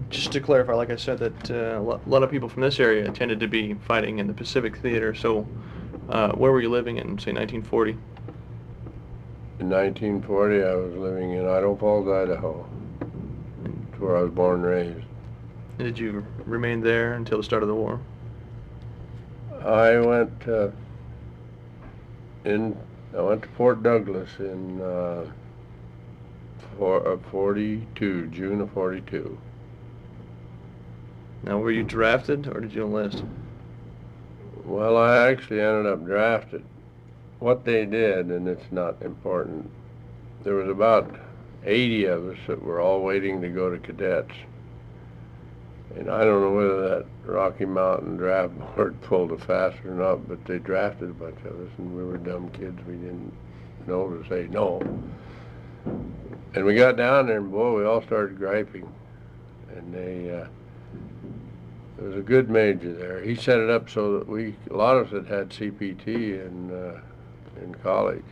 Just to clarify, like I said, that a lot of people from this area tended to be fighting in the Pacific Theater. So, where were you living in, say, 1940? In 1940, I was living in Idaho Falls, Idaho. That's where I was born and raised. Did you remain there until the start of the war? I went I went to Fort Douglas in 42, June of 42. Now, were you drafted or did you enlist? Well, I actually ended up drafted. What they did, and it's not important, there was about 80 of us that were all waiting to go to cadets. And I don't know whether that Rocky Mountain draft board pulled it fast or not, but they drafted a bunch of us, and we were dumb kids. We didn't know to say no. And we got down there, and boy, we all started griping. And there was a good major there. He set it up so that a lot of us had CPT in college,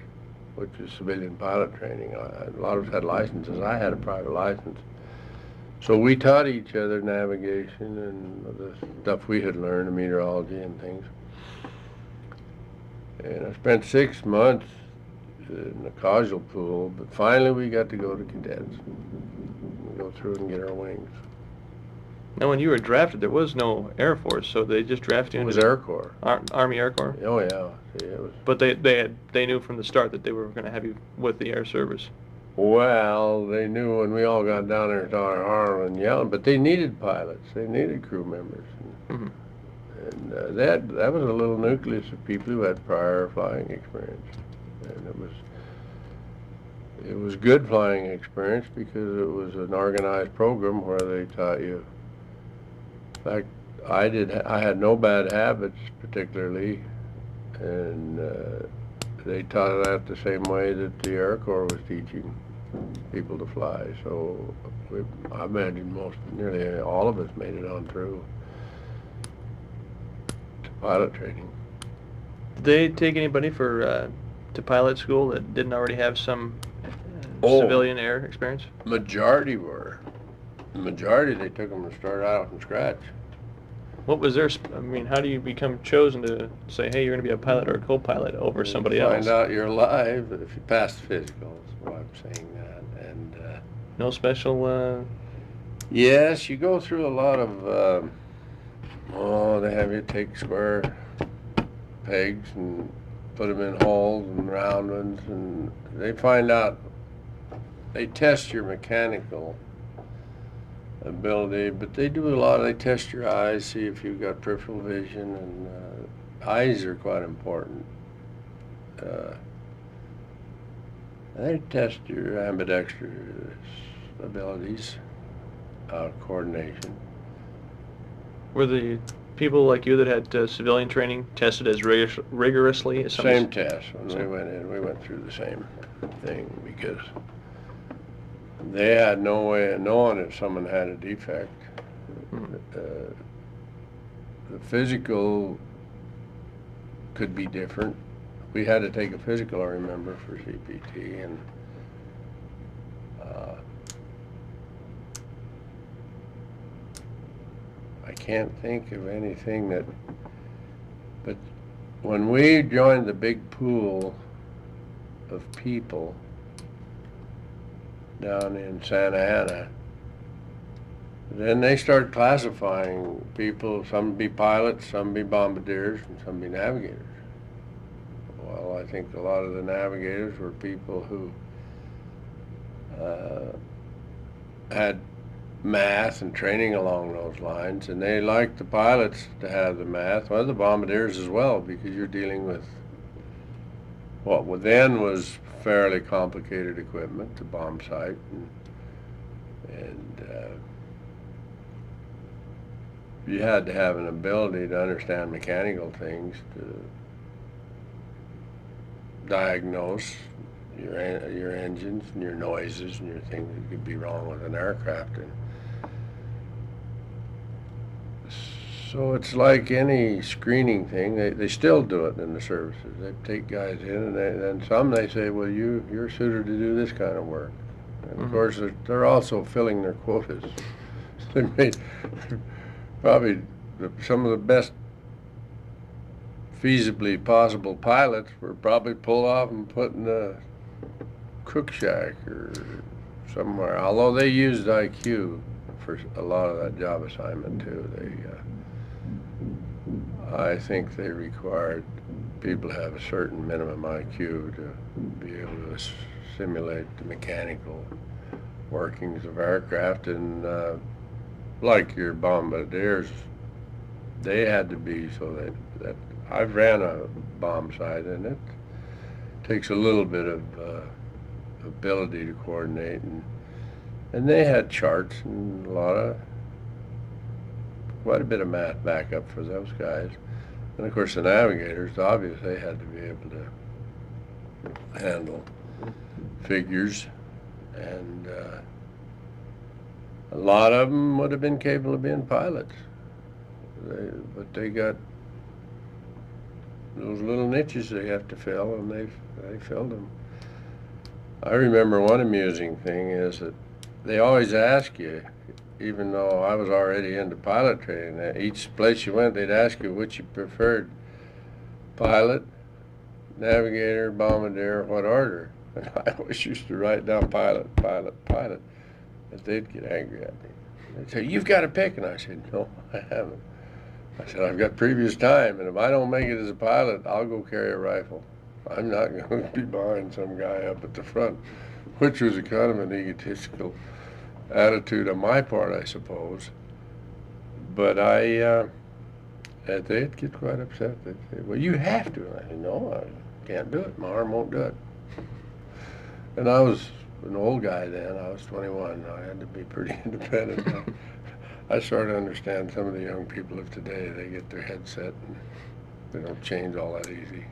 which is civilian pilot training. A lot of us had licenses. I had a private license. So we taught each other navigation and the stuff we had learned, meteorology and things. And I spent 6 months in the casual pool, but finally we got to go to cadets. We go through and get our wings. Now, when you were drafted, there was no Air Force, so they just drafted you It into was Air Corps. Army Air Corps? Oh, yeah. See, it was. But they knew from the start that they were going to have you with the Air Service. Well, they knew when we all got down there started hollering and yelling, but they needed pilots. They needed crew members. Mm-hmm. And that was a little nucleus of people who had prior flying experience. And it was good flying experience because it was an organized program where they taught you. In fact, I had no bad habits particularly, and they taught that the same way that the Air Corps was teaching people to fly. So I imagine nearly all of us made it on through to pilot training. Did they take anybody to pilot school that didn't already have some civilian air experience? Majority were. The majority, they took them to start out from scratch. What was their, how do you become chosen to say, hey, you're going to be a pilot or a co-pilot over somebody else? Find out you're alive if you pass the physical, is why I'm saying that. And no special... Yes, you go through a lot of, they have you take square pegs and put them in holes and round ones, and they test your mechanical ability, but they do they test your eyes, see if you've got peripheral vision, and eyes are quite important. They test your ambidextrous abilities, coordination. Were the people like you that had civilian training tested as rigorously as Same test. When we went in, we went through the same thing because they had no way of knowing if someone had a defect. Mm-hmm. The physical could be different. We had to take a physical, I remember, for CPT, and I can't think of anything but when we joined the big pool of people down in Santa Ana, then they started classifying people. Some be pilots, some be bombardiers, and some be navigators. Well, I think a lot of the navigators were people who had math and training along those lines, and they liked the pilots to have the math, well, the bombardiers as well, because you're dealing with what then was fairly complicated equipment, the bomb sight, and you had to have an ability to understand mechanical things to diagnose your engines and your noises and your things that could be wrong with an aircraft. And so it's like any screening thing. They still do it in the services. They take guys in, and then some they say, well, you're suited to do this kind of work. And of course, they're also filling their quotas. They made probably some of the best feasibly possible pilots were probably pulled off and put in a cook shack or somewhere. Although they used IQ for a lot of that job assignment too. I think they required people to have a certain minimum IQ to be able to simulate the mechanical workings of aircraft, and like your bombardiers, they had to be so that I've ran a bomb sight, and it takes a little bit of ability to coordinate, and they had charts and quite a bit of math backup for those guys. And of course the navigators, obviously, they had to be able to handle figures, and a lot of them would have been capable of being pilots. But they got those little niches they have to fill, and they filled them. I remember one amusing thing is that they always ask you, even though I was already into pilot training, that each place you went, they'd ask you which you preferred, pilot, navigator, bombardier, what order. And I always used to write down pilot, pilot, pilot. But they'd get angry at me. They'd say, "You've got to pick." And I said, "No, I haven't." I said, "I've got previous time, and if I don't make it as a pilot, I'll go carry a rifle. I'm not going to be behind some guy up at the front," which was a kind of an egotistical attitude on my part, I suppose. But they'd get quite upset. They'd say, "Well, you have to." And I said, "No, I can't do it. My arm won't do it." And I was an old guy then. I was 21. I had to be pretty independent. I started to understand some of the young people of today. They get their head set, and they don't change all that easy.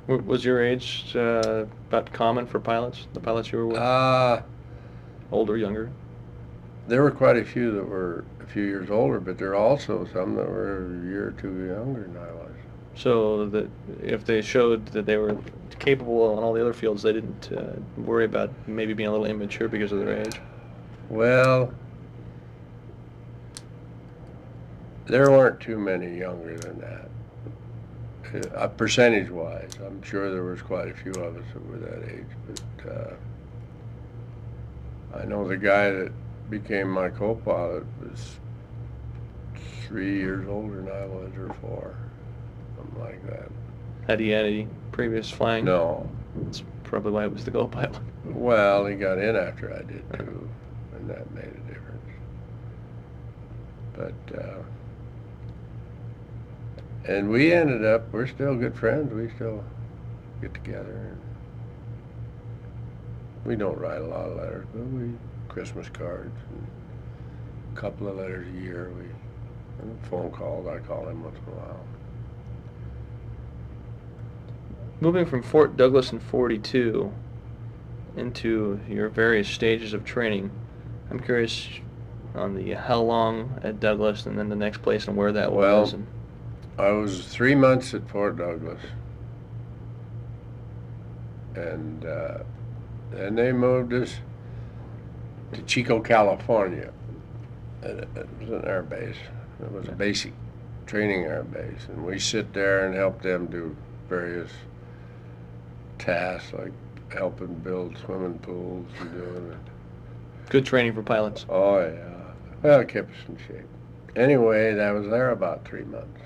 Was your age about common for pilots, the pilots you were with? Older, younger? There were quite a few that were a few years older, but there are also some that were a year or two younger than I was. So that if they showed that they were capable in all the other fields, they didn't worry about maybe being a little immature because of their age? Well, there weren't too many younger than that. Percentage-wise, I'm sure there was quite a few of us that were that age, but I know the guy that became my co-pilot was 3 years older than I was, or 4, something like that. Had he had any previous flying? No. That's probably why he was the co-pilot. Well, he got in after I did too, and that made a difference. But and we ended up, we're still good friends. We still get together. And we don't write a lot of letters, but we Christmas cards and a couple of letters a year. And phone calls. I call him once in a while. Moving from Fort Douglas in 42 into your various stages of training, I'm curious on the how long at Douglas and then the next place and where that was. Well, I was 3 months at Fort Douglas, and then they moved us to Chico, California. It was an air base. It was a basic training air base, and we sit there and help them do various tasks like helping build swimming pools and doing it. Good training for pilots. Oh yeah. Well, it kept us in shape. Anyway, I was there about 3 months.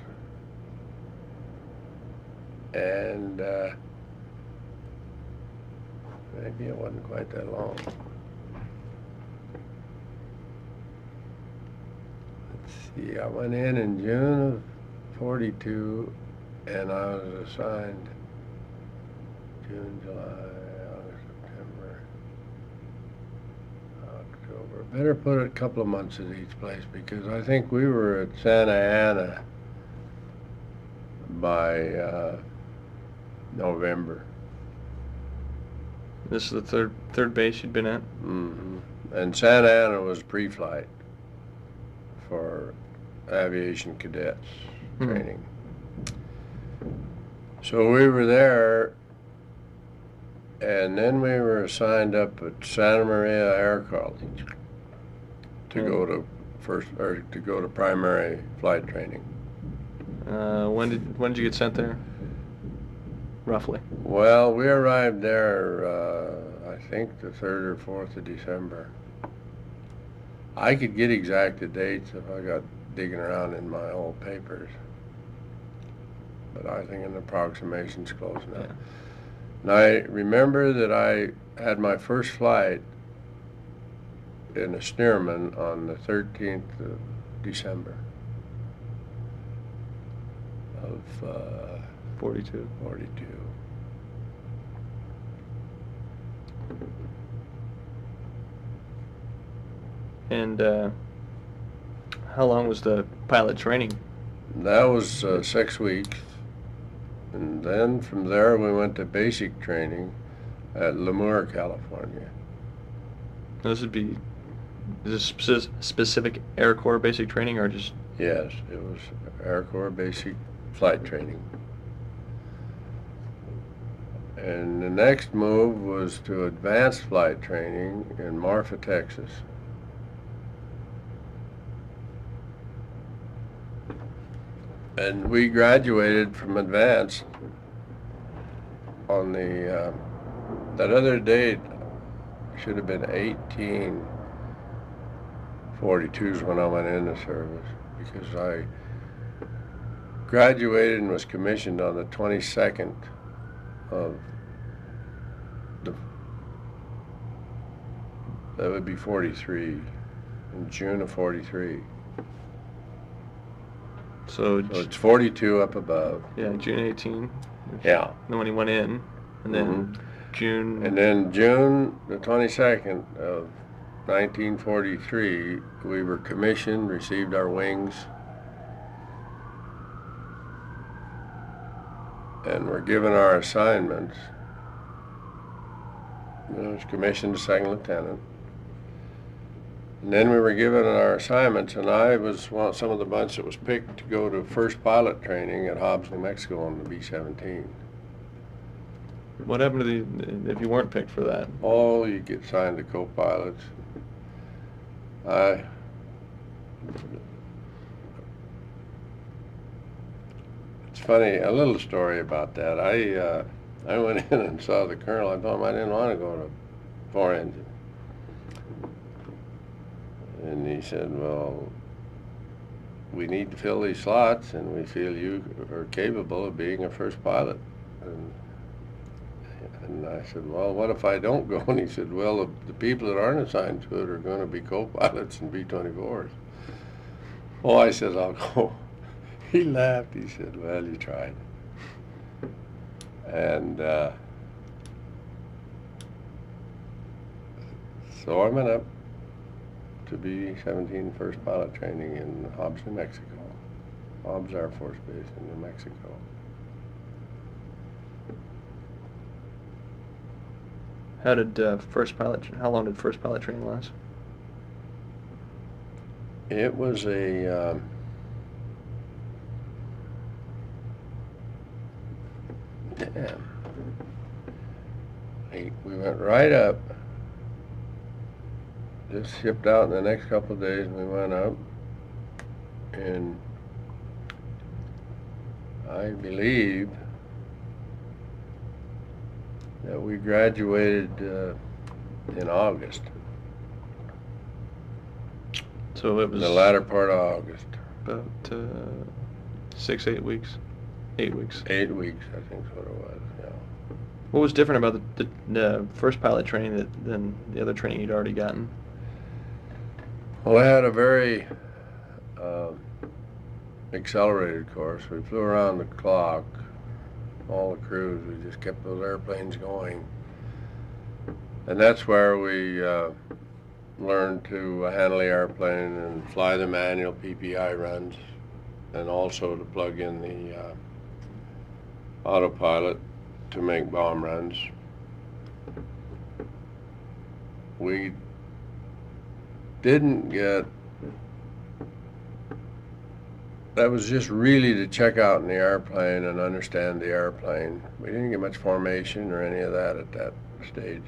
And maybe it wasn't quite that long. Let's see, I went in June of 42, and I was assigned June, July, August, September, October. Better put a couple of months at each place, because I think we were at Santa Ana by November. This is the third base you'd been at? Mm-hmm. And Santa Ana was pre-flight for aviation cadets training. So we were there, and then we were assigned up at Santa Maria Air College to go to to go to primary flight training. When did you get sent there? Roughly. Well, we arrived there, I think the 3rd or 4th of December. I could get exact dates if I got digging around in my old papers, but I think an approximation's close enough. Yeah. And I remember that I had my first flight in a Stearman on the 13th of December of 42. 42. And how long was the pilot training? That was 6 weeks. And then from there we went to basic training at Lemoore, California. Is this specific Air Corps basic training or just? Yes, it was Air Corps basic flight training. And the next move was to advanced flight training in Marfa, Texas. And we graduated from advanced on the, that other date should have been 1842 is when I went into service, because I graduated and was commissioned on the 22nd of that would be 43, in June of 43. So it's 42 up above. Yeah, June 18. Yeah. Then when he went in, and then June. And then June the 22nd of 1943, we were commissioned, received our wings, and were given our assignments. I was commissioned as second lieutenant. And then we were given our assignments, and I was some of the bunch that was picked to go to first pilot training at Hobbs, New Mexico on the B-17. What happened to if you weren't picked for that? Oh, you get assigned to co-pilots. It's funny, a little story about that. I went in and saw the colonel. I told him I didn't want to go to 4-engine. And he said, well, we need to fill these slots, and we feel you are capable of being a first pilot. And I said, well, what if I don't go? And he said, well, the people that aren't assigned to it are going to be co-pilots and B-24s. Oh, I said, I'll go. He laughed. He said, well, you tried. And so I went up to B-17 first pilot training in Hobbs, New Mexico. Hobbs Air Force Base in New Mexico. How long did first pilot training last? It was a we went right up, just shipped out in the next couple of days, and we went up, and I believe that we graduated in August. So it was the latter part of August. About 8 weeks. 8 weeks. 8 weeks, I think is what it was. Yeah. What was different about the first pilot training than the other training you'd already gotten? Well, I had a very accelerated course. We flew around the clock, all the crews. We just kept those airplanes going. And that's where we learned to handle the airplane and fly the manual PPI runs, and also to plug in the autopilot to make bomb runs. We didn't get, that was just really to check out in the airplane and understand the airplane. We didn't get much formation or any of that at that stage.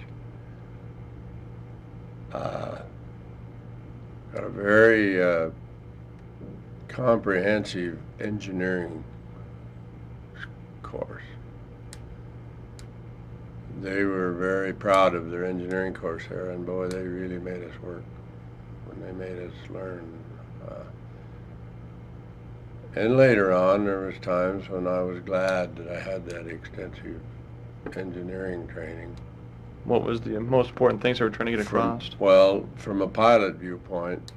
a very comprehensive engineering course. They were very proud of their engineering course there, and boy, they really made us work when they made us learn. And later on, there was times when I was glad that I had that extensive engineering training. What was the most important things they were trying to get across? Well, from a pilot viewpoint,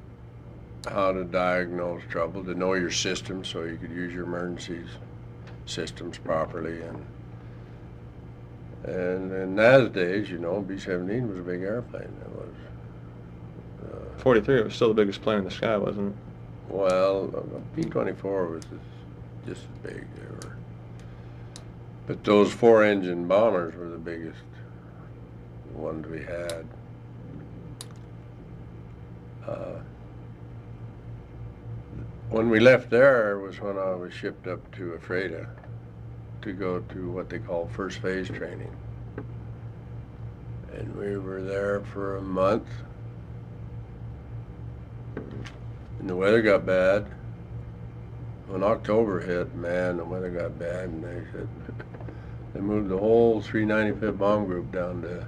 how to diagnose trouble, to know your system so you could use your emergencies systems properly. And in those days, you know, B-17 was a big airplane. It was. 43 was still the biggest plane in the sky, wasn't it? Well, B-24 was just as big. They were. But those four-engine bombers were the biggest ones we had. When we left there was when I was shipped up to Ephrata to go to what they call first phase training. And we were there for a month. And the weather got bad. When October hit, man, the weather got bad, and they said they moved the whole 395th Bomb Group down to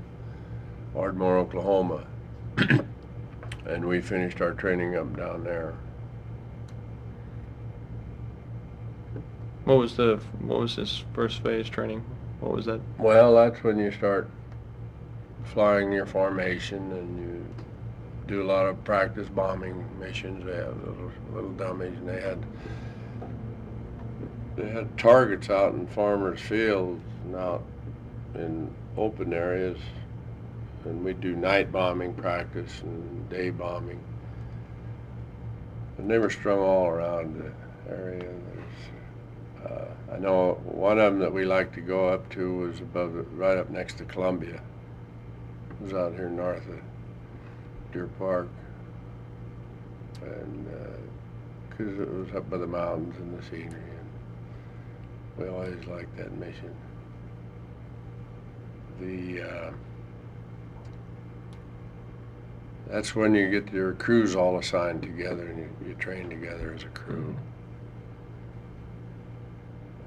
Ardmore, Oklahoma. And we finished our training up down there. What was this first phase training? What was that? Well, that's when you start flying your formation, and you do a lot of practice bombing missions. They have those little dummies, and they had targets out in farmers' fields and out in open areas, and we'd do night bombing practice and day bombing. And they were strung all around the area. I know one of them that we liked to go up to was right up next to Columbia. It was out here north of Deer Park, and because it was up by the mountains and the scenery, and we always liked that mission. That's when you get your crews all assigned together, and you train together as a crew.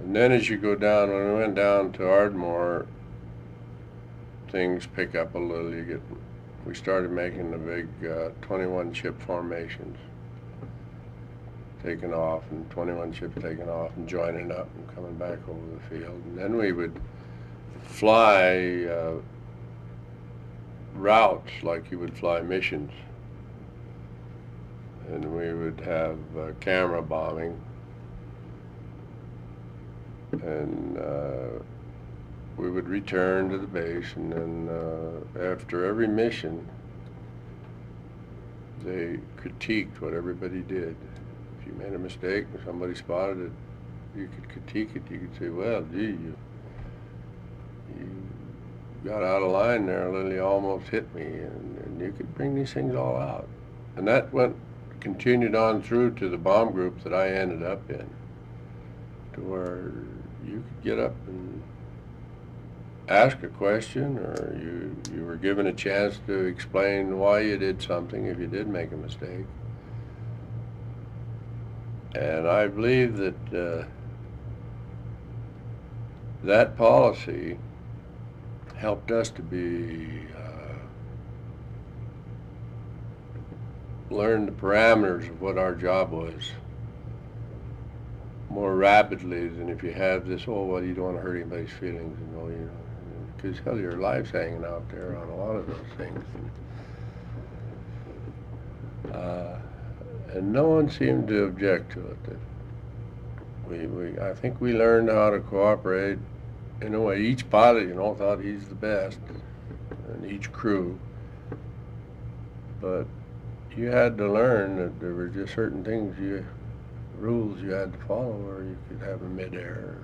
And then as you go down, when we went down to Ardmore, things pick up a little. We started making the big 21 ship formations, taking off, and 21 ships taking off and joining up and coming back over the field. And then we would fly routes like you would fly missions. And we would have camera bombing. And we would return to the base, and then after every mission, they critiqued what everybody did. If you made a mistake or somebody spotted it, you could critique it. You could say, well, gee, you got out of line there a little, you almost hit me, and you could bring these things all out. And that continued on through to the bomb group that I ended up in, to where you could get up and ask a question, or you were given a chance to explain why you did something if you did make a mistake. And I believe that that policy helped us to learn the parameters of what our job was more rapidly than if you have this, oh, well, you don't want to hurt anybody's feelings, because hell, your life's hanging out there on a lot of those things. And no one seemed to object to it. I think we learned how to cooperate in a way. Each pilot, thought he's the best, and each crew. But you had to learn that there were just certain things rules you had to follow, or you could have a mid-air.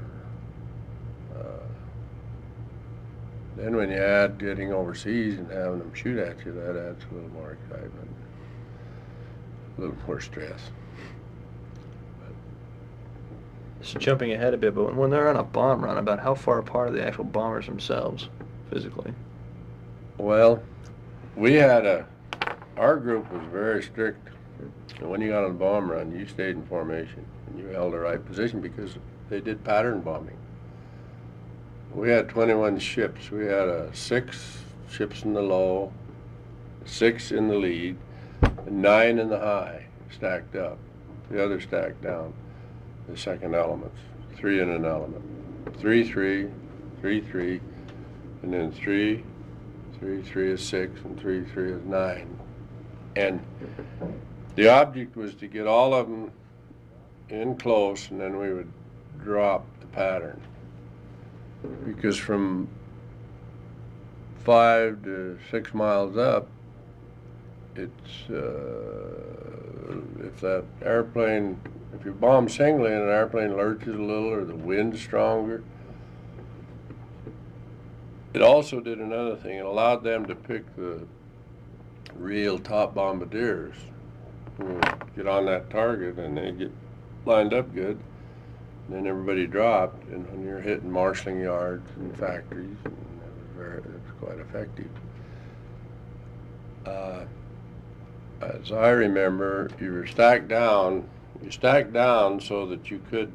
Then when you add getting overseas and having them shoot at you, that adds a little more excitement, a little more stress. Just jumping ahead a bit, but when they're on a bomb run, about how far apart are the actual bombers themselves, physically? Well, we had our group was very strict And when you got on the bomb run, you stayed in formation and you held the right position because they did pattern bombing. We had 21 ships. We had 6 ships in the low, 6 in the lead, and 9 in the high, stacked up. The others stacked down. The second elements, 3 in an element, 3-3, 3-3, and then 3, 3 is 6, and 3 is 9. And the object was to get all of them in close, and then we would drop the pattern. Because from 5 to 6 miles up, it's if that airplane, if you bomb singly and an airplane lurches a little or the wind's stronger, it also did another thing. It allowed them to pick the real top bombardiers who would get on that target and they get lined up good. And then everybody dropped, and when you're hitting marshalling yards and factories, it was quite effective. As I remember, you were stacked down. You stacked down so that the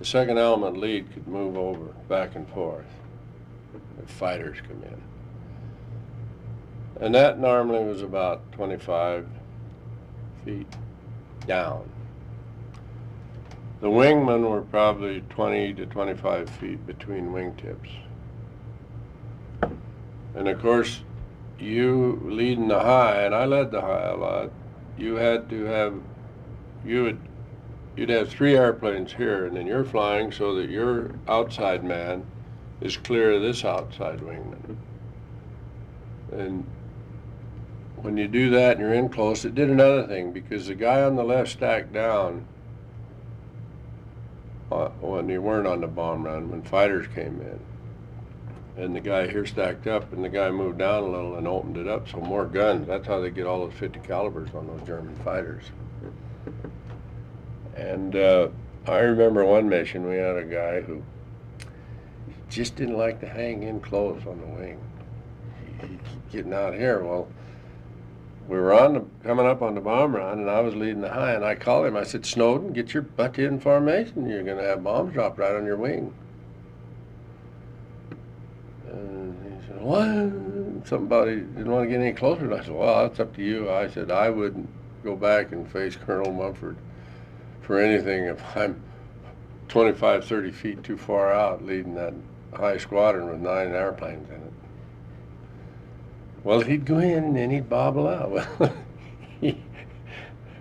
second element lead could move over back and forth if fighters come in. And that normally was about 25 feet down. The wingmen were probably 20 to 25 feet between wingtips. And of course, you leading the high, and I led the high a lot, you'd have 3 airplanes here, and then you're flying so that your outside man is clear of this outside wingman. And when you do that and you're in close, it did another thing, because the guy on the left stacked down when you weren't on the bomb run, when fighters came in. And the guy here stacked up, and the guy moved down a little and opened it up, so more guns. That's how they get all those 50 calibers on those German fighters. And I remember one mission, we had a guy who just didn't like to hang in close on the wing. He kept getting out here. Well, we were coming up on the bomb run, and I was leading the high, and I called him. I said, Snowden, get your butt in formation. You're going to have bombs dropped right on your wing. And he said, what? Somebody didn't want to get any closer. And I said, well, that's up to you. I said, I wouldn't go back and face Colonel Mumford for anything if I'm 25, 30 feet too far out leading that high squadron with 9 airplanes in it. Well, he'd go in and then he'd bobble out. Well,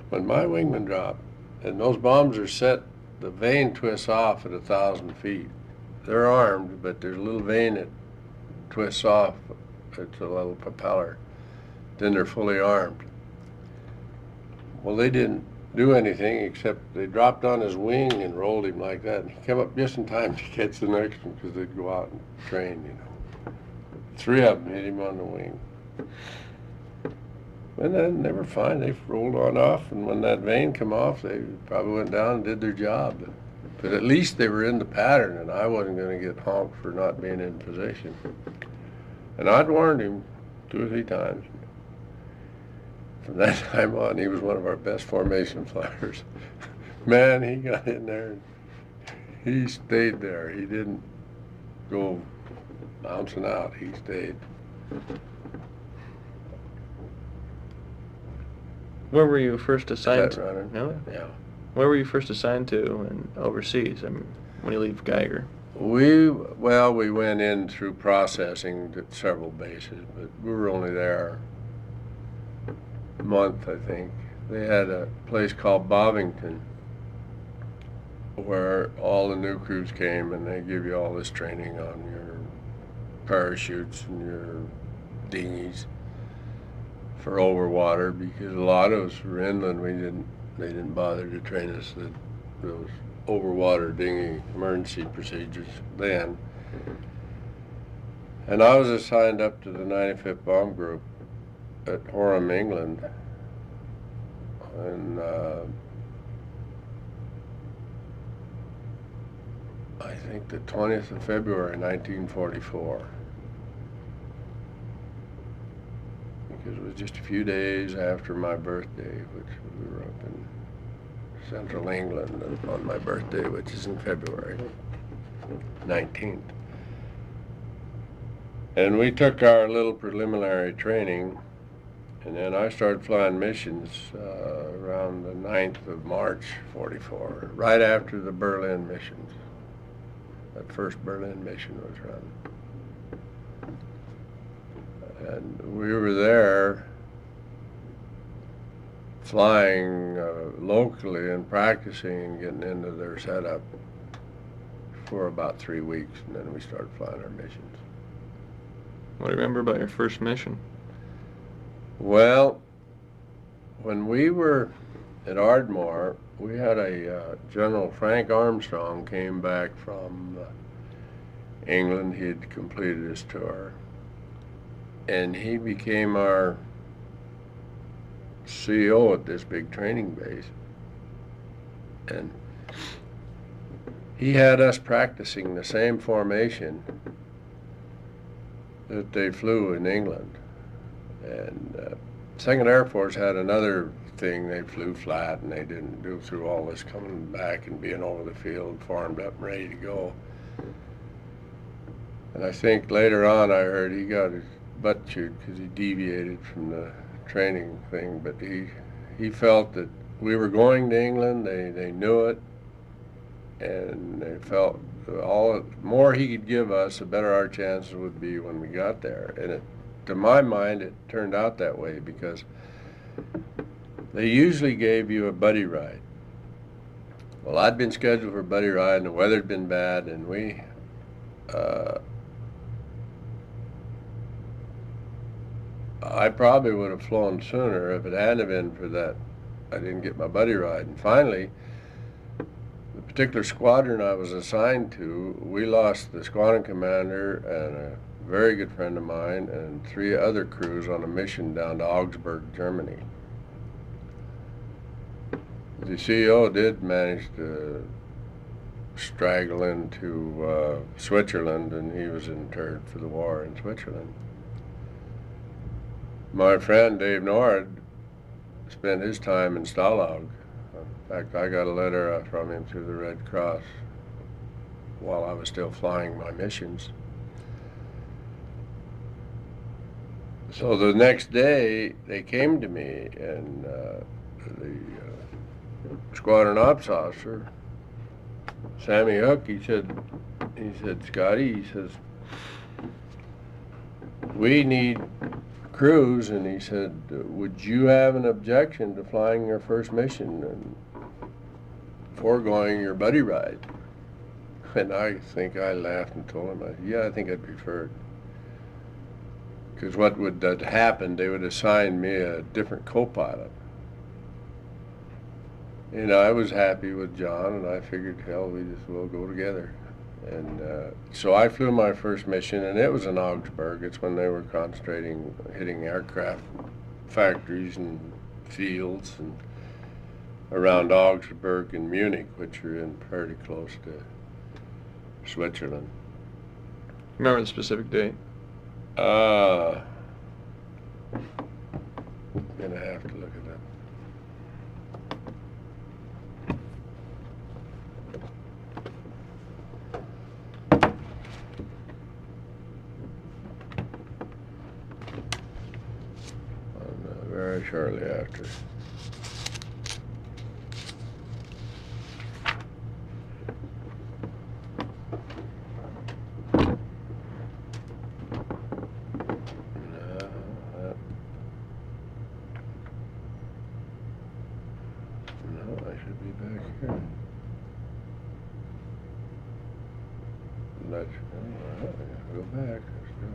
when my wingman dropped, and those bombs are set, the vane twists off at 1,000 feet. They're armed, but there's a little vane that twists off. It's a little propeller. Then they're fully armed. Well, they didn't do anything except they dropped on his wing and rolled him like that. And he came up just in time to catch the next one because they'd go out and train, you know. 3 of them hit him on the wing. And then they were fine. They rolled on off, and when that vane come off, they probably went down and did their job. But at least they were in the pattern, and I wasn't going to get honked for not being in position. And I'd warned him 2 or 3 times. From that time on, he was one of our best formation flyers. Man, he got in there, and he stayed there. He didn't go bouncing out. He stayed. Where were you first assigned to? Runner? No? Yeah. Where were you first assigned to and overseas? I mean, when you leave Geiger? We went in through processing at several bases, but we were only there a month, I think. They had a place called Bovington where all the new crews came, and they give you all this training on your parachutes and your dinghies for overwater, because a lot of us were inland. They didn't bother to train us those overwater dinghy emergency procedures then. And I was assigned up to the 95th Bomb Group at Horham, England, and I think the 20th of February, 1944. because it was just a few days after my birthday, which we were up in central England on my birthday, which is in February 19th. And we took our little preliminary training, and then I started flying missions around the 9th of March, 44, right after the Berlin missions. That first Berlin mission was run. And we were there flying locally and practicing and getting into their setup for about 3 weeks, and then we started flying our missions. What do you remember about your first mission? Well, when we were at Ardmore, we had a General Frank Armstrong came back from England. He had completed his tour, and he became our CO at this big training base. And he had us practicing the same formation that they flew in England. And 2nd Air Force had another thing. They flew flat, and they didn't do through all this coming back and being over the field, formed up and ready to go. And I think later on I heard he got his butt chewed because he deviated from the training thing. But he felt that we were going to England. They knew it, and they felt all the more he could give us, the better our chances would be when we got there. And to my mind, it turned out that way because they usually gave you a buddy ride. Well, I'd been scheduled for a buddy ride, and the weather had been bad, and I probably would have flown sooner if it hadn't been for that. I didn't get my buddy ride. And finally, the particular squadron I was assigned to, we lost the squadron commander and a very good friend of mine and 3 other crews on a mission down to Augsburg, Germany. The CEO did manage to straggle into Switzerland, and he was interred for the war in Switzerland. My friend Dave Nord spent his time in Stalag. In fact, I got a letter from him through the Red Cross while I was still flying my missions. So the next day, they came to me, and the squadron ops officer, Sammy Hook, he said, Scotty, he says, we need crews, and he said, would you have an objection to flying your first mission and foregoing your buddy ride? And I think I laughed and told him, yeah, I think I'd prefer it. Because what would that happen, they would assign me a different co-pilot. And I was happy with John, and I figured, hell, we'll go together. And so I flew my first mission, and it was in Augsburg. It's when they were concentrating, hitting aircraft factories and fields and around Augsburg and Munich, which are in pretty close to Switzerland. Remember the specific date? I'm gonna have to look it up. Very shortly after. No, I should be back here. Let's go back. Let's go.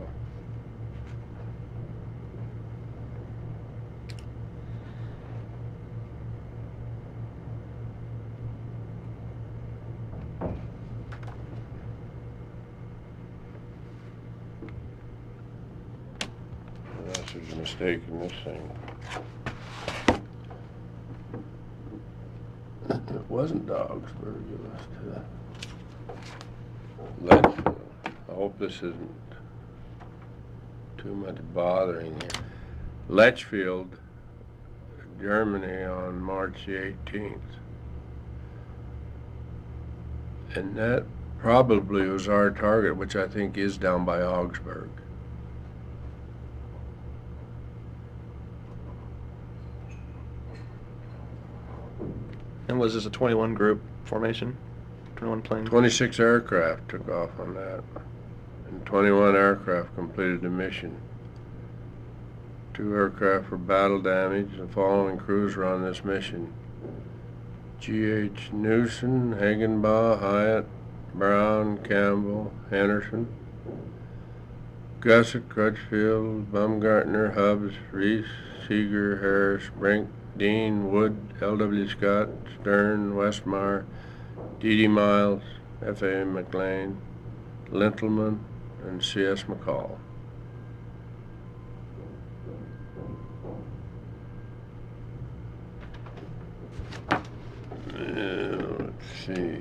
There's a mistake in this thing. It wasn't Augsburg, it was Lensfield. I hope this isn't too much bothering you. Lechfield, Germany on March the 18th. And that probably was our target, which I think is down by Augsburg. And was this a 21 group formation? 21 planes? 26 aircraft took off on that, and 21 aircraft completed the mission. 2 aircraft were battle damaged. The following crews were on this mission: G.H. Newson, Hagenbaugh, Hyatt, Brown, Campbell, Henderson, Gussett, Crutchfield, Baumgartner, Hubbs, Reese, Seeger, Harris, Brink, Dean, Wood, L.W. Scott, Stern, Westmeyer, D.D. Miles, F.A. McLean, Lintelman, and C.S. McCall. Let's see.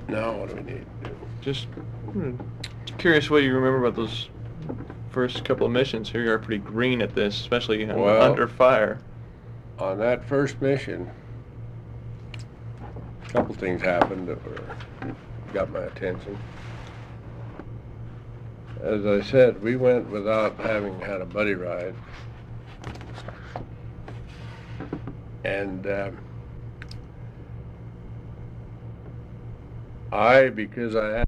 Now what do we need to do? Just curious what you remember about those first couple of missions. Here you are pretty green at this, especially under fire. On that first mission, a couple things happened that got my attention. As I said, we went without having had a buddy ride. And because I had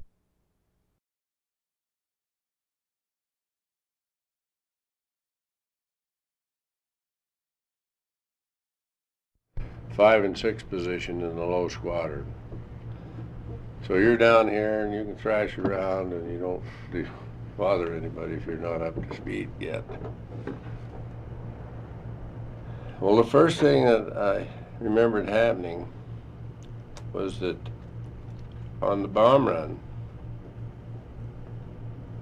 5 and 6 position in the low squadron. So you're down here and you can thrash around and you don't bother anybody if you're not up to speed yet. Well, the first thing that I remembered happening was that on the bomb run,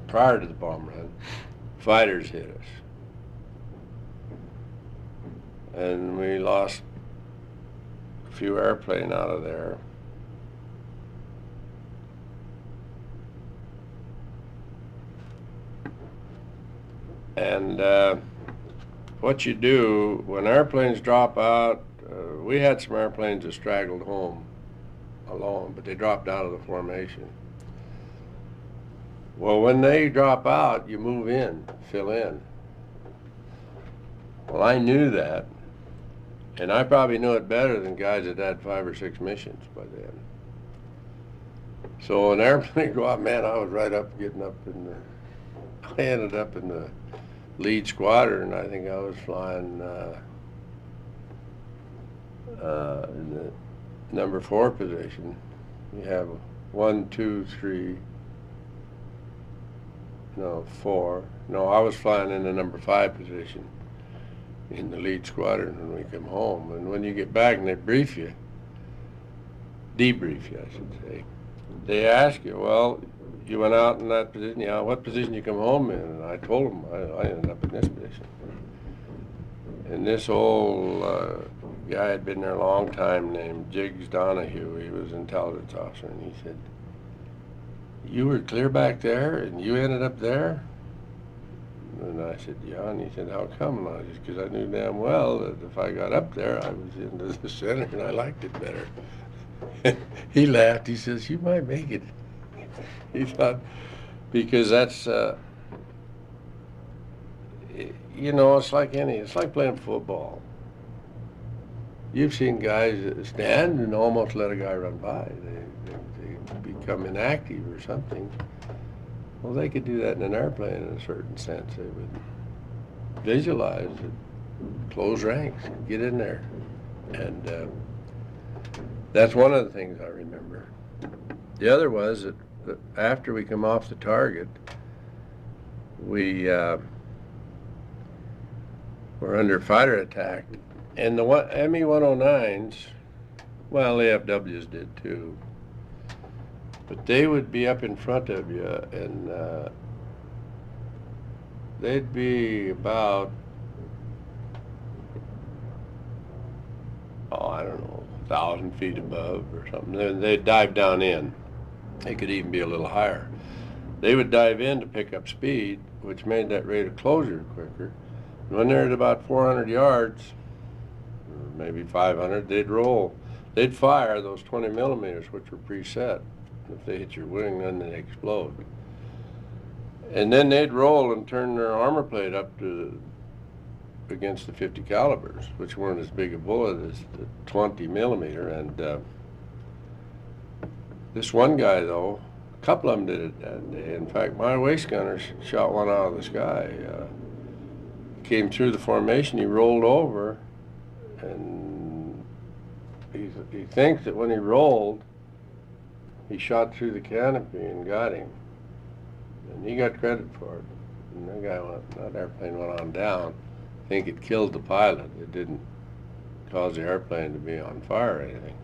prior to the bomb run, fighters hit us. And we lost a few airplanes out of there. And what you do when airplanes drop out, we had some airplanes that straggled home alone, but they dropped out of the formation. Well, when they drop out, you move in, fill in. Well, I knew that, and I probably knew it better than guys that had 5 or 6 missions by then. So when airplane go out, man, I was right up, getting up in the, I ended up in the lead squadron. I think I was flying in the number 4 position. You have 1, 2, 3, no, 4. No, I was flying in the number 5 position in the lead squadron when we come home. And when you get back and they debrief you, I should say, they ask you, well, you went out in that position, yeah, what position you come home in? And I told them I ended up in this position. And this old guy had been there a long time named Jiggs Donahue. He was an intelligence officer, and he said, you were clear back there and you ended up there? And I said, yeah. And he said, how come? And I said, because I knew damn well that if I got up there, I was into the center and I liked it better. He laughed. He says, you might make it. He thought, because that's, you know, it's like playing football. You've seen guys stand and almost let a guy run by. They become inactive or something. Well, they could do that in an airplane in a certain sense. They would visualize it, close ranks, get in there. And that's one of the things I remember. The other was that after we come off the target, we were under fighter attack. And the ME-109s, well, the AFWs did too, but they would be up in front of you, and they'd be about, I don't know, 1,000 feet above or something. Then they'd dive down in. They could even be a little higher. They would dive in to pick up speed, which made that rate of closure quicker. And when they're at about 400 yards, or maybe 500, they'd roll. They'd fire those 20 millimeters, which were preset. If they hit your wing, then they explode. And then they'd roll and turn their armor plate up to against the 50 calibers, which weren't as big a bullet as the 20 millimeter. And this one guy, though, a couple of them did it that day. In fact, my waist gunner shot one out of the sky. Came through the formation, he rolled over, and he thinks that when he rolled, he shot through the canopy and got him. And he got credit for it. And that airplane went on down. I think it killed the pilot. It didn't cause the airplane to be on fire or anything.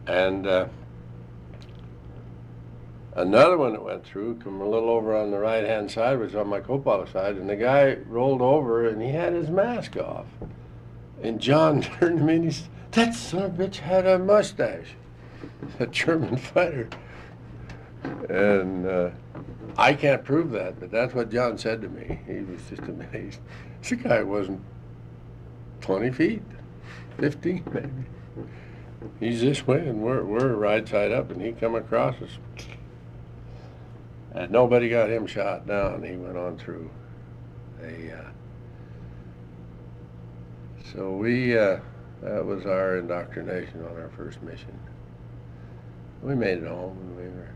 And another one that went through, come a little over on the right-hand side, was on my co-pilot side, and the guy rolled over and he had his mask off. And John turned to me and he said, "That son of a bitch had a mustache." A German fighter. And I can't prove that, but that's what John said to me. He was just amazed. This guy wasn't 20 feet, 15 maybe. He's this way, and we're right side up, and he come across us. And nobody got him shot down. He went on through. So that was our indoctrination on our first mission. We made it home, and we were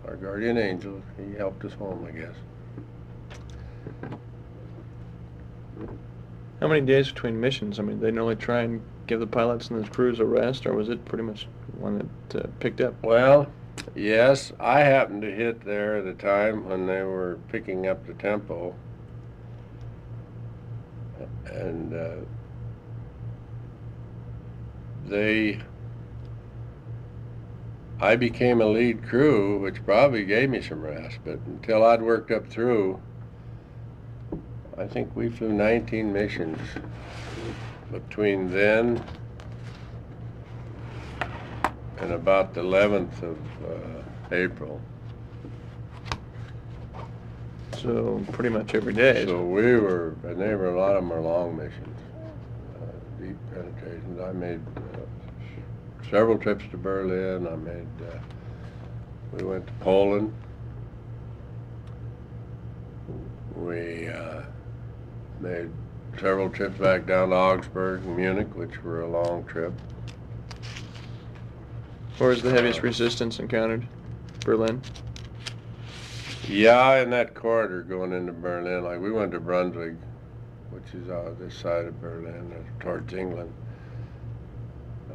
our guardian angel. He helped us home, I guess. How many days between missions? I mean, they normally try and give the pilots and the crews a rest, or was it pretty much one that picked up? Well, yes, I happened to hit there at a time when they were picking up the tempo, and I became a lead crew, which probably gave me some rest, but until I'd worked up through, I think we flew 19 missions between then and about the 11th of April. So pretty much every day. So and a lot of them are long missions, deep penetrations. I made several trips to Berlin. We went to Poland. We made several trips back down to Augsburg and Munich, which were a long trip. Where was the heaviest resistance encountered? Berlin? Yeah, in that corridor going into Berlin. Like we went to Brunswick, which is this side of Berlin, towards England.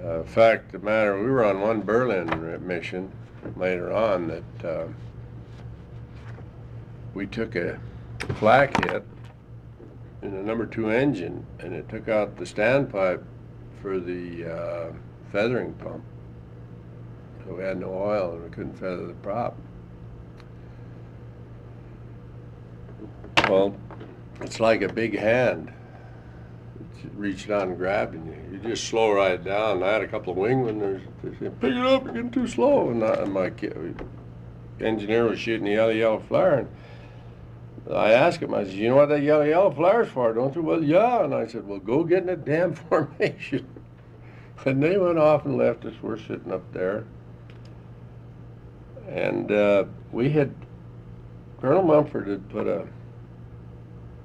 In fact, we were on one Berlin mission later on that we took a flak hit in a number 2 engine, and it took out the standpipe for the feathering pump. So we had no oil and we couldn't feather the prop. Well, it's like a big hand. It reached out and grabbed you. You just slow right down. I had a couple of wingmen. They said, "Pick it up, you're getting too slow." And my engineer was shooting the yellow flare. And I asked him, I said, "You know what that yellow flare's for, don't you?" "Well, yeah." And I said, "Well, go get in that damn formation." And they went off and left us. We're sitting up there. And Colonel Mumford had put a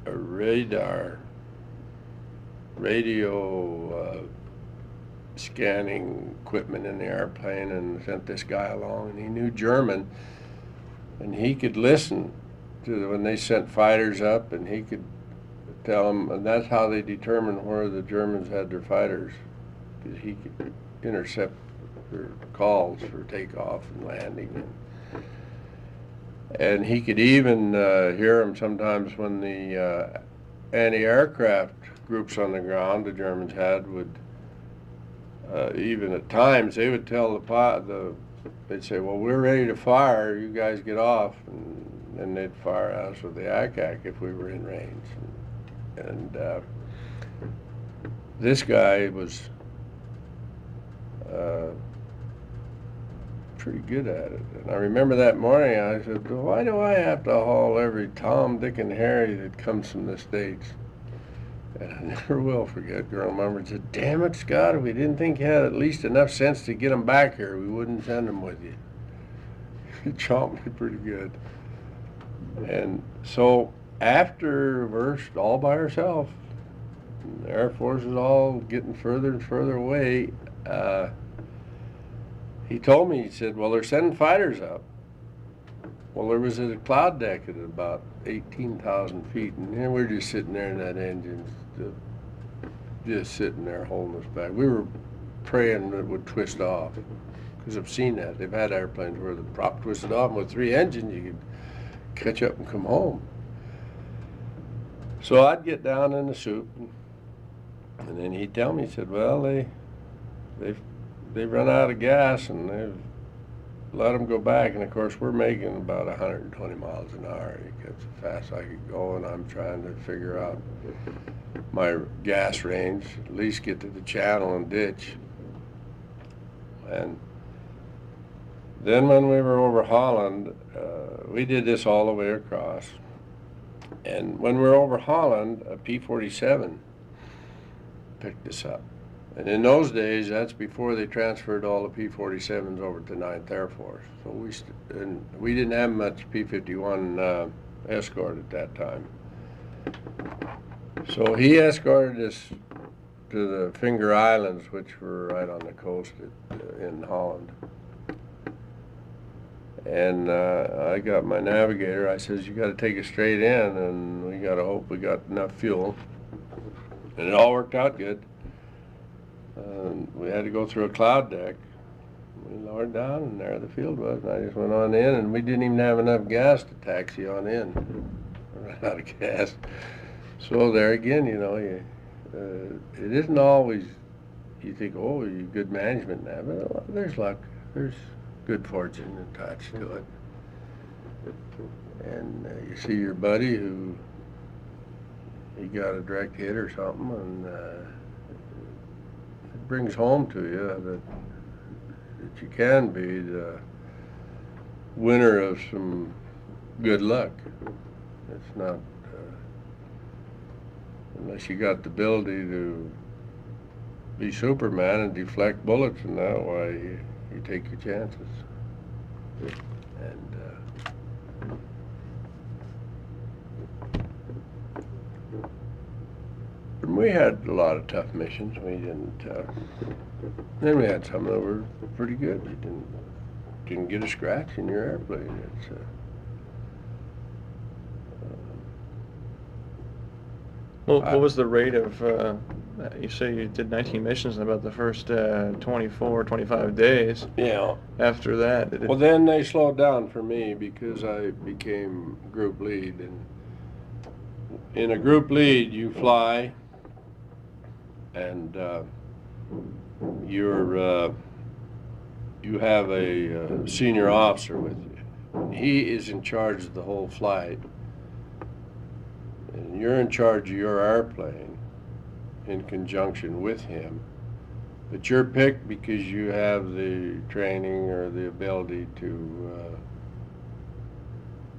radio scanning equipment in the airplane and sent this guy along, and he knew German, and he could listen to when they sent fighters up, and he could tell them, and that's how they determined where the Germans had their fighters, because he could intercept their calls for takeoff and landing. And he could even hear them sometimes when the anti-aircraft groups on the ground the Germans had would, even at times, they would tell they'd say, "Well, we're ready to fire, you guys get off," and then they'd fire at us with the ACAC if we were in range. And this guy was pretty good at it. And I remember that morning I said, why do I have to haul every Tom, Dick, and Harry that comes from the States? And I never will forget, Colonel Mumford said, damn it, Scott, if we didn't think you had at least enough sense to get them back here, we wouldn't send them with you. He chomped me pretty good. And so after we're all by ourselves, the Air Force is all getting further and further away, he told me, he said, well, they're sending fighters up. Well, there was a cloud deck at about 18,000 feet, and then we're just sitting there in that engine, just sitting there holding us back. We were praying that it would twist off, because I've seen that. They've had airplanes where the prop twisted off, and with 3 engines, you could catch up and come home. So I'd get down in the soup, and then he'd tell me, he said, well, they've run out of gas, and they've let them go back. And of course, we're making about 120 miles an hour. That's as fast as I could go, and I'm trying to figure out my gas range, at least get to the channel and ditch. And then when we were over Holland, we did this all the way across. And when we were over Holland, a P-47 picked us up. And in those days, that's before they transferred all the P-47s over to 9th Air Force. So we didn't have much P-51 escort at that time. So he escorted us to the Finger Islands, which were right on the coast in Holland. And I got my navigator. I says, you got to take it straight in, and we got to hope we got enough fuel. And it all worked out good. We had to go through a cloud deck. We lowered down, and there the field was. And I just went on in, and we didn't even have enough gas to taxi on in. Ran out of gas. So there again, you know, it isn't always, you think, oh, you good management now, but there's luck. There's good fortune attached to it. And you see your buddy who, he got a direct hit or something, and it brings home to you that you can be the winner of some good luck. It's not, unless you got the ability to be Superman and deflect bullets and that, why you take your chances. And we had a lot of tough missions. We didn't. Then we had some that were pretty good. You didn't get a scratch in your airplane. It's well, what was the rate of? You say you did 19 missions in about the first 24, 25 days. Yeah. After that, well, then they slowed down for me because I became group lead, and in a group lead, you fly, and you have a senior officer with you. He is in charge of the whole flight, and you're in charge of your airplane in conjunction with him. But you're picked because you have the training or the ability to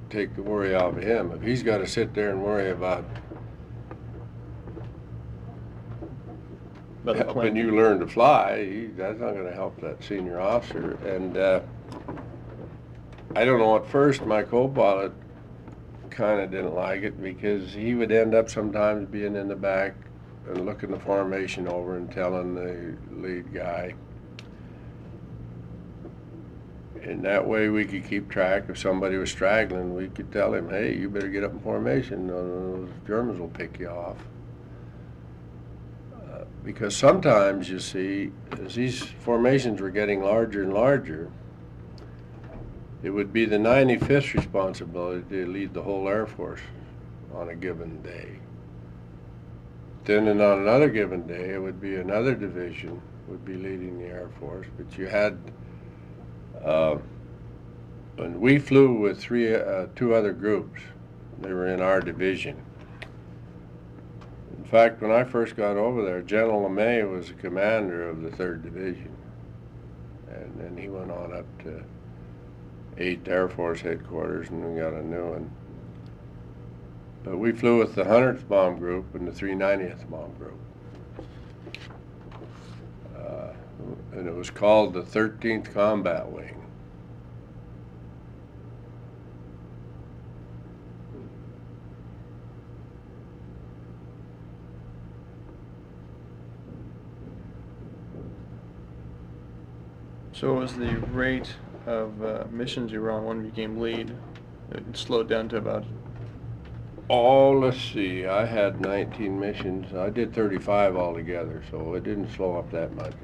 take the worry off of him. If he's got to sit there and worry about helping you learn to fly, that's not going to help that senior officer. And I don't know, at first my co-pilot kind of didn't like it because he would end up sometimes being in the back and looking the formation over and telling the lead guy. And that way we could keep track. If somebody was straggling, we could tell him, hey, you better get up in formation. Those Germans will pick you off. Because sometimes, you see, as these formations were getting larger and larger, it would be the 95th responsibility to lead the whole Air Force on a given day. Then on another given day, it would be another division would be leading the Air Force. But you had, when we flew with two other groups, they were in our division. fact, when I first got over there, General LeMay was the commander of the 3rd Division. And then he went on up to 8th Air Force Headquarters, and we got a new one. But we flew with the 100th Bomb Group and the 390th Bomb Group. And it was called the 13th Combat Wing. So what was the rate of missions you were on when you became lead? It slowed down to about... Oh, let's see. I had 19 missions. I did 35 altogether, so it didn't slow up that much.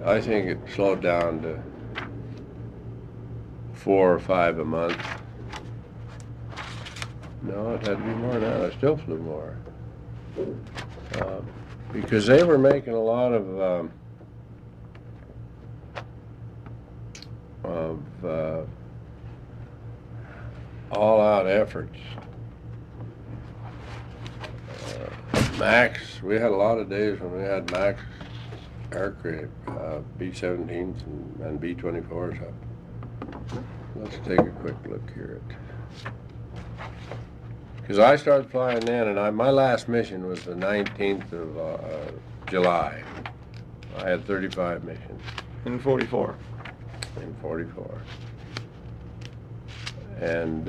I think it slowed down to 4 or 5 a month. No, it had to be more than that. I still flew more. Because they were making a lot of all-out efforts. Max, we had a lot of days when we had Max aircraft, B-17s and B-24s up. Let's take a quick look here at, because I started flying then, and my last mission was the 19th of July. I had 35 missions. In 44. In 44. And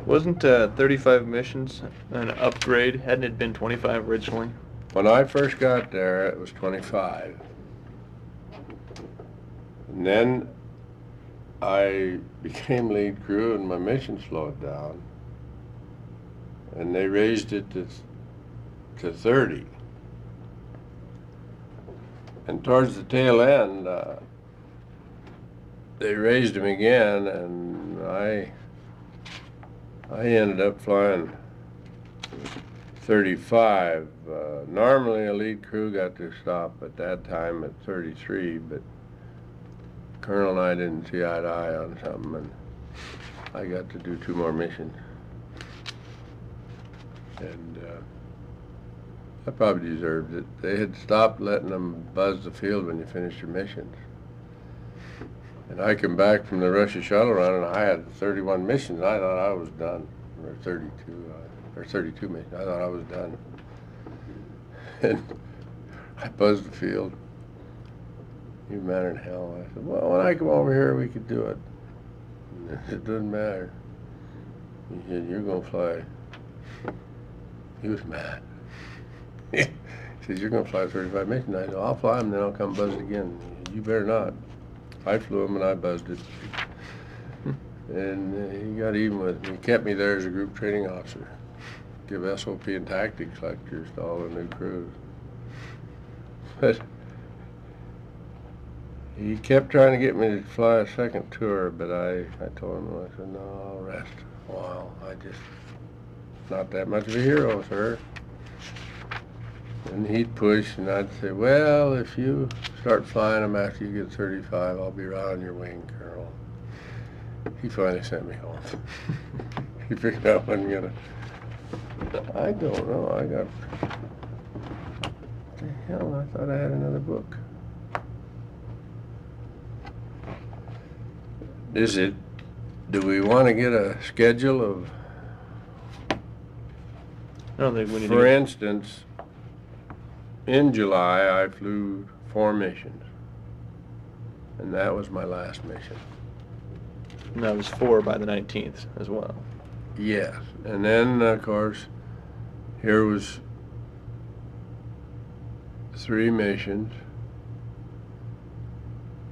Wasn't 35 missions an upgrade? Hadn't it been 25 originally? when I first got there, it was 25. And then I became lead crew and my mission slowed down. And they raised it to 30. And towards the tail end, they raised them again, and I ended up flying 35. Normally a lead crew got to stop at that time at 33, but Colonel and I didn't see eye to eye on something, and I got to do 2 more missions. And I probably deserved it. They had stopped letting them buzz the field when you finished your missions. And I came back from the Russia shuttle run, and I had 31 missions. I thought I was done, or 32 missions. I thought I was done. And I buzzed the field. You man in hell. I said, well, when I come over here, we could do it. And it doesn't matter. He said, you're going to fly. He was mad. He says, you're going to fly 35 missions. I said, I'll fly them, then I'll come buzz it again. He said, you better not. I flew them and I buzzed it. And he got even with me. He kept me there as a group training officer. Give SOP and tactics lectures to all the new crews. But he kept trying to get me to fly a second tour, but I told him, I said, no, I'll rest a while. I just, not that much of a hero, sir. And he'd push, and I'd say, well, if you start flying them after you get 35, I'll be right on your wing, Colonel. He finally sent me home. He figured out I wasn't gonna. I don't know. I got. What the hell? I thought I had another book. Do we want to get a schedule of? I don't think we need For instance, in July, I flew 4 missions. And that was my last mission. And that was 4 by the 19th as well. Yes. And then, of course, here was 3 missions.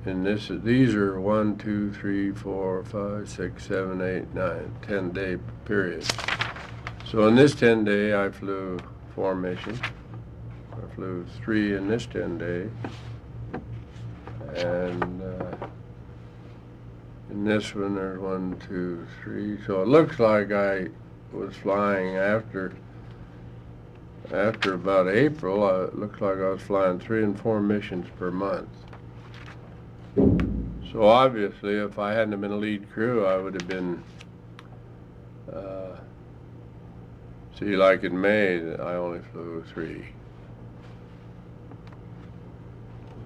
And these are 1, 2, 3, 4, 5, 6, 7, 8, 9, 10-day periods. So in this 10-day, I flew 4 missions. I flew 3 in this 10-day. And in this one, there's 1, 2, 3. So it looks like I was flying after after about April, it looked like I was flying 3 and 4 missions per month. So obviously, if I hadn't been a lead crew, I would have been, see, like in May, I only flew 3.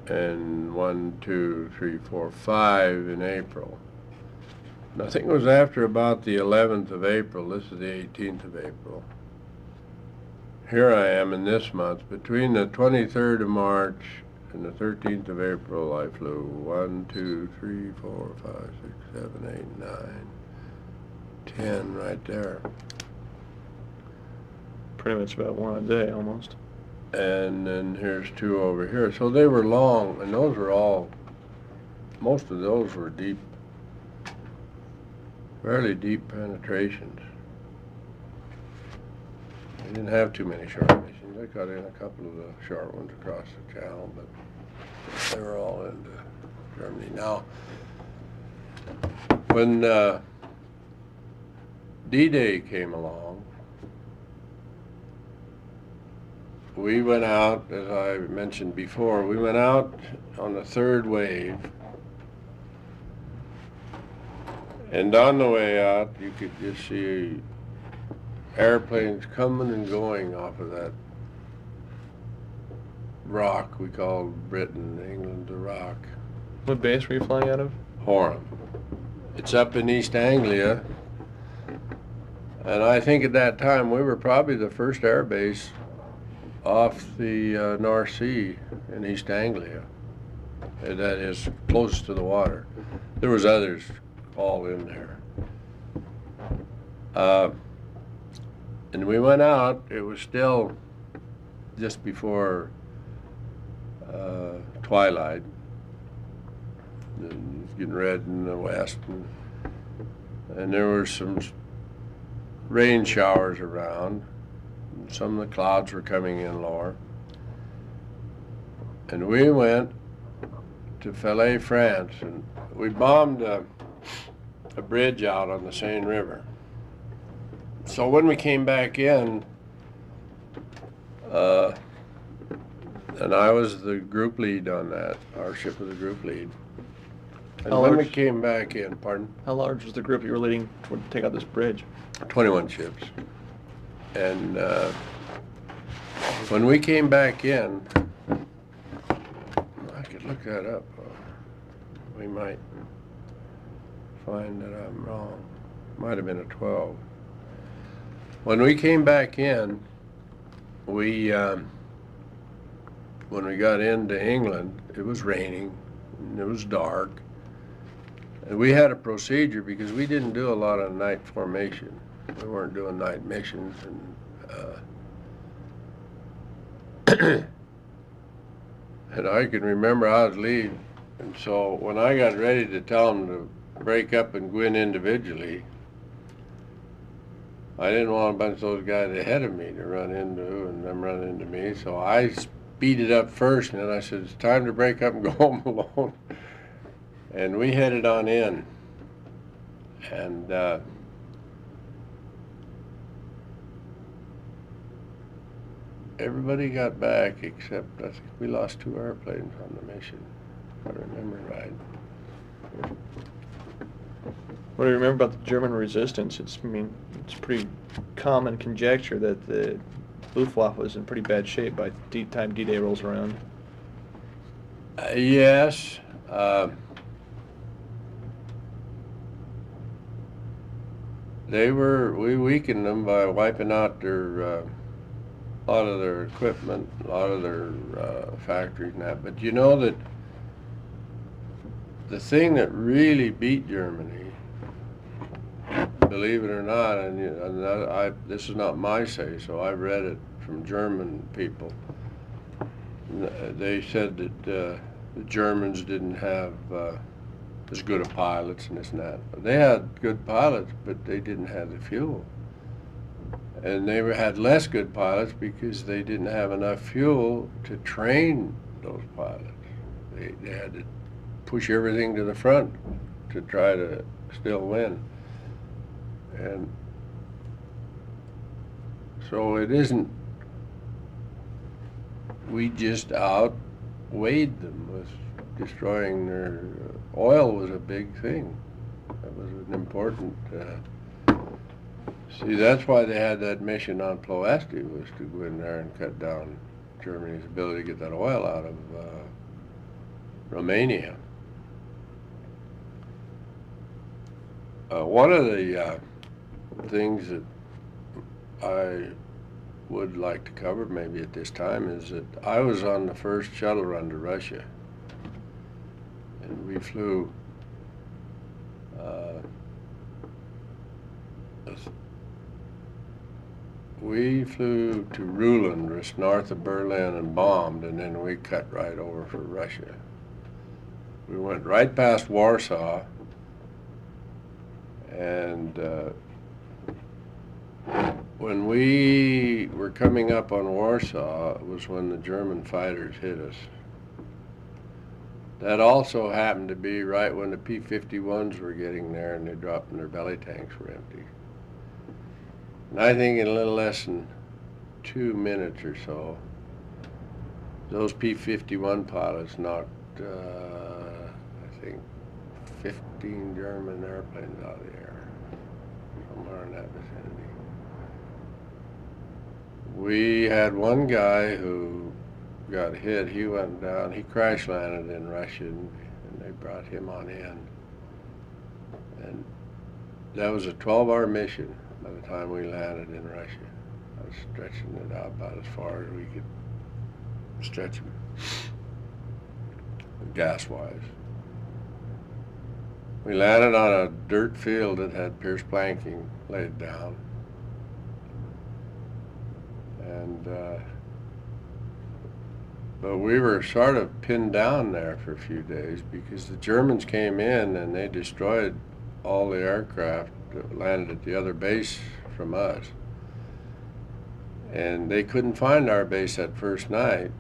And 1, 2, 3, 4, 5 in April. And I think it was after about the 11th of April, this is the 18th of April. Here I am in this month, between the 23rd of March and the 13th of April, I flew 1, 2, 3, 4, 5, 6, 7, 8, 9, 10 right there. Pretty much about one a day, almost. And then here's 2 over here. So they were long, and those were all, most of those were deep, fairly deep penetrations. They didn't have too many short missions. They got in a couple of the short ones across the channel, but they were all into Germany. Now, when D-Day came along, we went out, as I mentioned before, we went out on the 3rd wave. And on the way out, you could just see airplanes coming and going off of that rock we called Britain, England, the rock. What base were you flying out of? Horham. It's up in East Anglia. And I think at that time we were probably the first air base off the North Sea in East Anglia. That is close to the water. There was others all in there. And we went out, it was still just before twilight. It was getting red in the west, and there were some rain showers around. Some of the clouds were coming in lower. And we went to Falaise, France, and we bombed a bridge out on the Seine River. So when we came back in, and I was the group lead on that, our ship was the group lead. And when we came back in, pardon? How large was the group you were leading to take out this bridge? 21 ships. And when we came back in, I could look that up. We might find that I'm wrong. Might have been a 12. When we came back in, we when we got into England, it was raining, and it was dark, and we had a procedure because we didn't do a lot of night formation. We weren't doing night missions, and and I can remember I was lead, and so when I got ready to tell them to break up and go in individually, I didn't want a bunch of those guys ahead of me to run into and them run into me, so I speeded up first, and then I said, it's time to break up and go home alone. And we headed on in, and everybody got back except I think we lost 2 airplanes on the mission, if I remember right. What do you remember about the German resistance? It's pretty common conjecture that the Luftwaffe was in pretty bad shape by the time D-Day rolls around. Yes. We weakened them by wiping out a lot of their equipment, a lot of their factories and that. But you know that the thing that really beat Germany, believe it or not, and this is not my say, so I've read it from German people. They said that the Germans didn't have as good a pilots and this and that. They had good pilots, but they didn't have the fuel. And they had less good pilots because they didn't have enough fuel to train those pilots. They had to push everything to the front to try to still win. And so it isn't we just outweighed them with destroying their oil was a big thing. That was an important. See, that's why they had that mission on Ploesti, was to go in there and cut down Germany's ability to get that oil out of Romania. One of the things that I would like to cover maybe at this time is that I was on the first shuttle run to Russia, and we flew to Ruland, just north of Berlin, and bombed, and then we cut right over for Russia. We went right past Warsaw, and when we were coming up on Warsaw, it was when the German fighters hit us. That also happened to be right when the P-51s were getting there and they dropped and their belly tanks were empty. And I think in a little less than 2 minutes or so, those P-51 pilots knocked, I think, 15 German airplanes out of the air, somewhere in that vicinity. We had one guy who got hit. He went down. He crash landed in Russia, and they brought him on in. And that was a 12-hour mission by the time we landed in Russia. I was stretching it out about as far as we could stretch them, gas-wise. We landed on a dirt field that had Pierce planking laid down. And but we were sort of pinned down there for a few days because the Germans came in and they destroyed all the aircraft that landed at the other base from us. And they couldn't find our base that first night.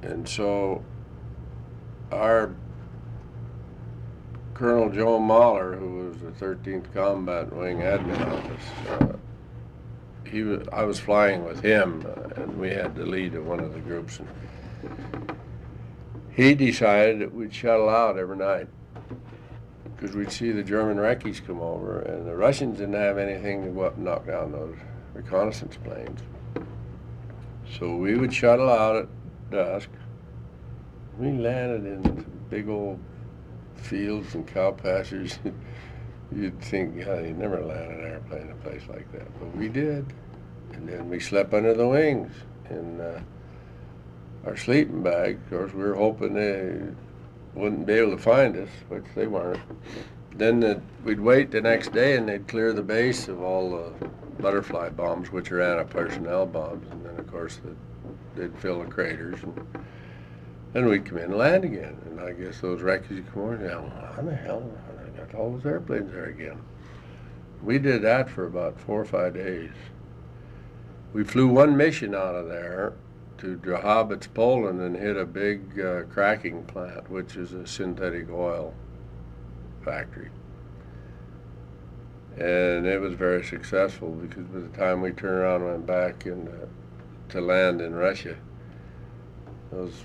And so our Colonel Joe Mahler, who was the 13th Combat Wing Admin Office, I was flying with him, and we had the lead of one of the groups. And he decided that we'd shuttle out every night because we'd see the German wreckage come over, and the Russians didn't have anything to go up and knock down those reconnaissance planes. So we would shuttle out at dusk. We landed in some big old fields and cow pastures. You'd think, yeah, you never land an airplane in a place like that, but we did. And then we slept under the wings in our sleeping bag. Of course, we were hoping they wouldn't be able to find us, which they weren't. Then we'd wait the next day, and they'd clear the base of all the butterfly bombs, which are anti-personnel bombs, and then, of course, they'd fill the craters, and then we'd come in and land again. And I guess those wreckage would come over, and well, how the hell? Got all those airplanes there again. We did that for about 4 or 5 days. We flew one mission out of there to Drohobych, Poland, and hit a big cracking plant, which is a synthetic oil factory. And it was very successful because by the time we turned around and went back to land in Russia, those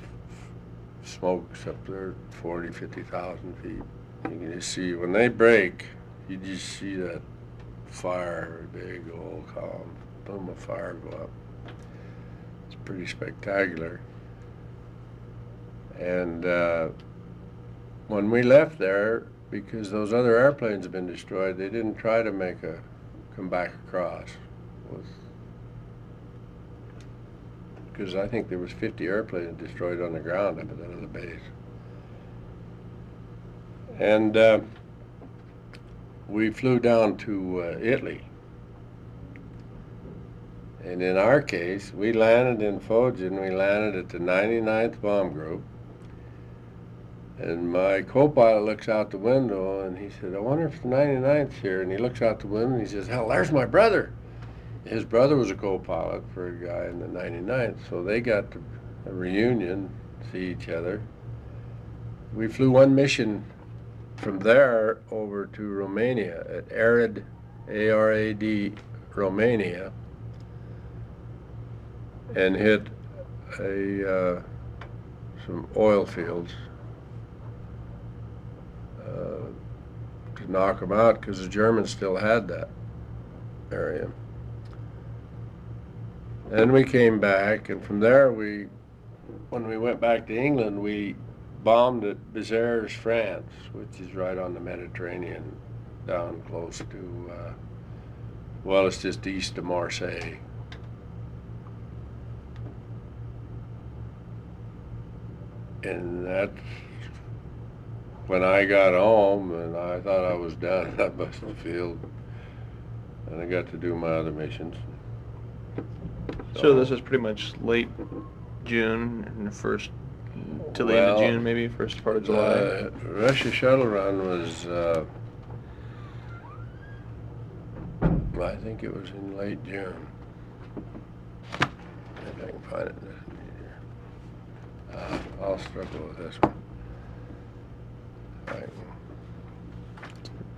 smokes up there 40, 50,000 feet. You can just see, when they break, you just see that fire, a big old column, boom of fire go up. It's pretty spectacular. And when we left there, because those other airplanes had been destroyed, they didn't try to come back across. Because I think there was 50 airplanes destroyed on the ground up at that other base. And we flew down to Italy. And in our case, we landed in Foggia, we landed at the 99th Bomb Group. And my co-pilot looks out the window, and he said, I wonder if the 99th's here. And he looks out the window, and he says, hell, there's my brother. His brother was a co-pilot for a guy in the 99th, so they got a reunion, see each other. We flew one mission from there over to Romania at Arad, A-R-A-D, Romania. and hit some oil fields to knock them out, because the Germans still had that area. Then we came back, and from there when we went back to England, we bombed at Béziers, France, which is right on the Mediterranean, down close to, well, it's just east of Marseille. And that's when I got home, and I thought I was down in that battlefield, and I got to do my other missions. So this is pretty much late June and till the end of June, maybe first part of July. The Russia shuttle run was, I think it was in late June. If I can find it. I'll struggle with this one. Right.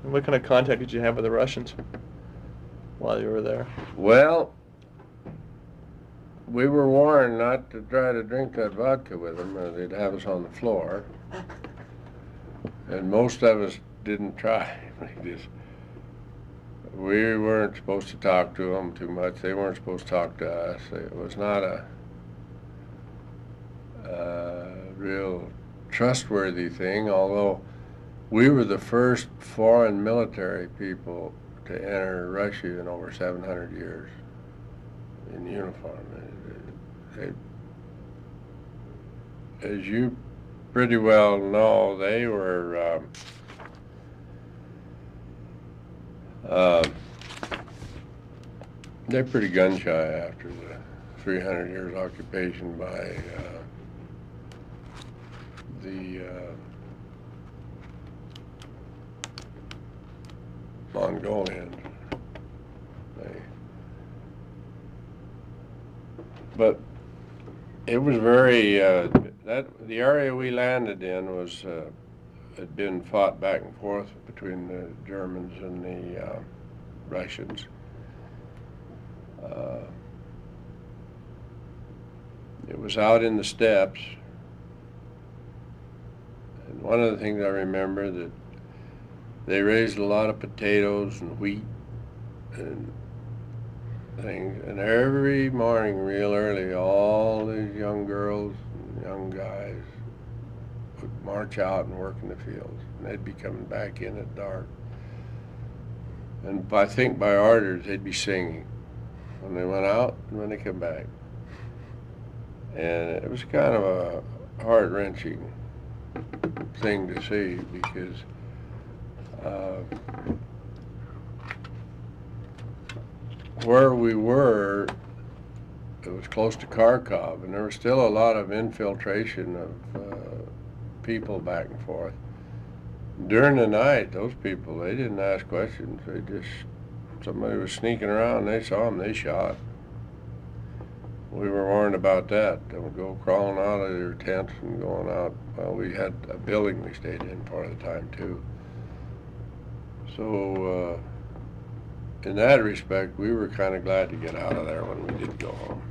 And what kind of contact did you have with the Russians while you were there? Well, we were warned not to try to drink that vodka with them, or they'd have us on the floor. And most of us didn't try. We weren't supposed to talk to them too much. They weren't supposed to talk to us. It was not a real trustworthy thing, although we were the first foreign military people to enter Russia in over 700 years in uniform. As you pretty well know, they were they're pretty gun shy after the 300 years occupation by the Mongolians. But it was very the area we landed in was had been fought back and forth between the Germans and the Russians. It was out in the steppes, and one of the things I remember that they raised a lot of potatoes and wheat and things, and every morning real early all these young girls and young guys would march out and work in the fields, and they'd be coming back in at dark, and I think by orders they'd be singing when they went out and when they come back. And it was kind of a heart-wrenching thing to see, because where we were, it was close to Kharkov, and there was still a lot of infiltration of people back and forth. During the night, those people, they didn't ask questions. They just, somebody was sneaking around, they saw them, they shot. We were warned about that. Don't go crawling out of your tents and going out. Well, we had a building we stayed in part of the time too. So in that respect, we were kind of glad to get out of there when we did go home.